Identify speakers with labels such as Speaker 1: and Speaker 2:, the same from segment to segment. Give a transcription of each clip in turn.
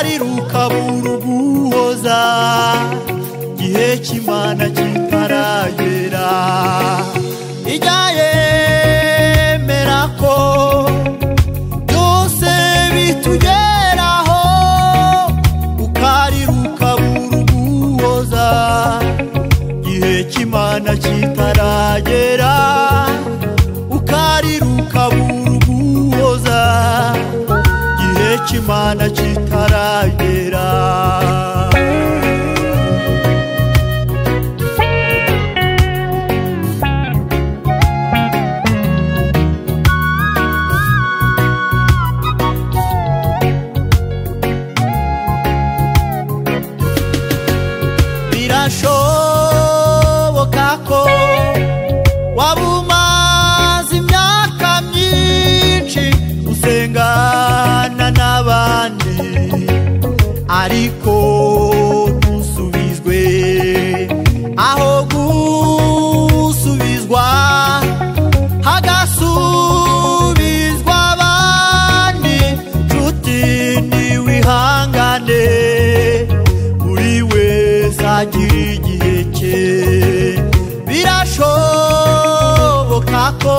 Speaker 1: ukariruka buruguhoza gihe cy'Imana kitaragera ijya yemera ko byose bitugeraho ukariruka buruguhoza gihe cy'Imana kitaragera ukariruka buruguhoza gihe cy'Imana kitaragera birashoboka ko wabumaze imyaka myinshi usengana n'abandi ariko ntusubizwe aho gusubizwa hagasubizwa abandi nshuti niwihangane buri wese agira igihe cye birashoboka ko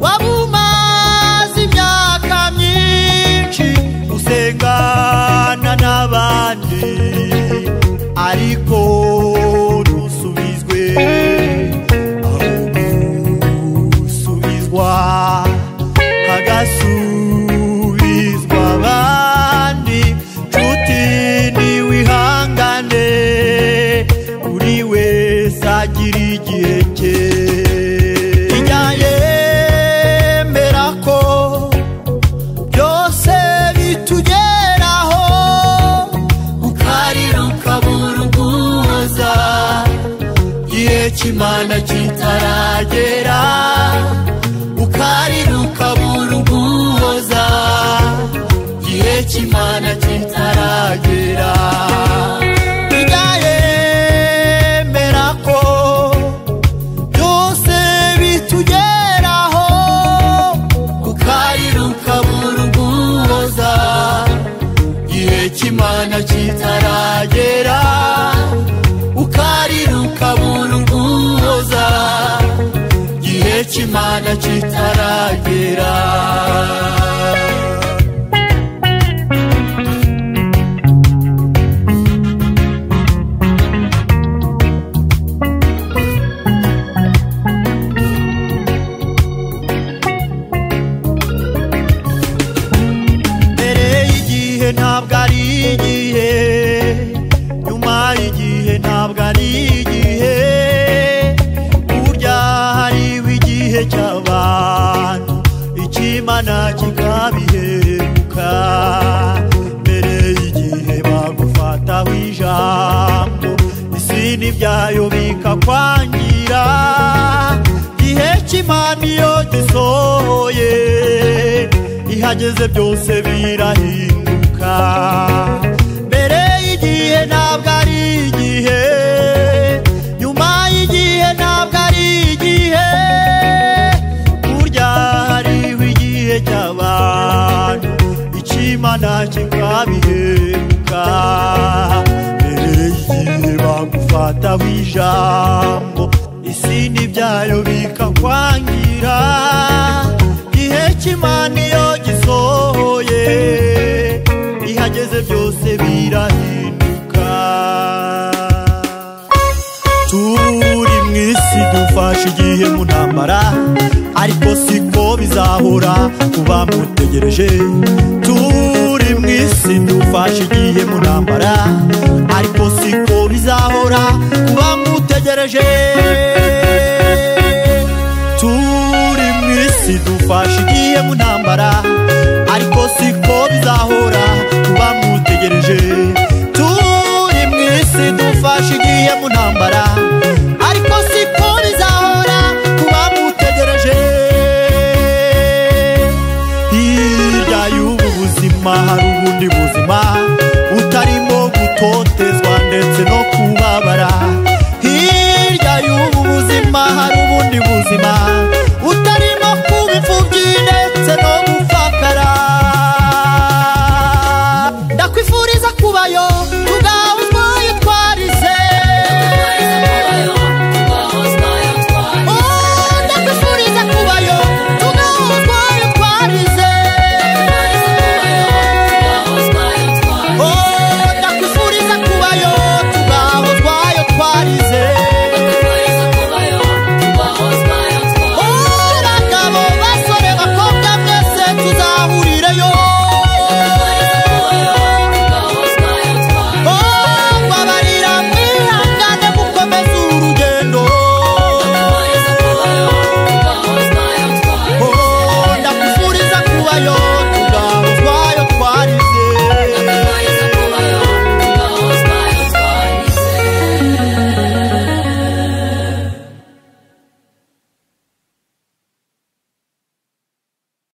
Speaker 1: wabumaze imyaka myinshi usengana n'abandi ariko ntusubizwe aho gusubizwa hagasubizwa abandi nshuti niwihangane buri wese agira igihe cye ijya yemera ko byose bitugeraho ukariruka buruguhoza gihe cy'Imana kitaragera ukariruka buruguhoza gihe cy'Imana kitaragera ijya yemera ko byose bitugeraho ukariruka buruguhoza gihe cy'Imana kitaragera ukariruka buruguhoza gihe cy'Imana kitaragera ntabwo ari igihe nyuma y'igihe ntabwo ari igihe burya hariho igihe cy'abantu icy'Imana kikabiheruka mbere y'igihe bagufataho ijambo isi n'ibyayo bikakwangira gihe cy'Imana iyo gisohoye ihageze byose birahinduka mbere y'igihe ntabwo ari igihe nyuma y'igihe ntabwo ari igihe burya hariho igihe cy'abantu icy'Imana kikabiheruka mbere y'igihe bagufataho ijambo isi n'ibyayo bikakwangira gihe cy'Imana iyo gisohoye ihageze byose birahinduka turi mu isi dufashe igihe mu ntambara ariko siko bizahora kuba mutegereje turi mu isi dufashe igihe mu ntambara ariko siko bizahora kuba mutegereje turi mu isi dufashe igihe mu ntambara ariko siko bizahora kuba mutegereje turi mu isi dufashe igihe mu ntambara ariko siko bizahora kuba mutegereje hirya y'ubu buzima hari ubundi buzima butarimo gutotezwa ndetse no kubabara hirya y'ubu buzima hari ubundi buzima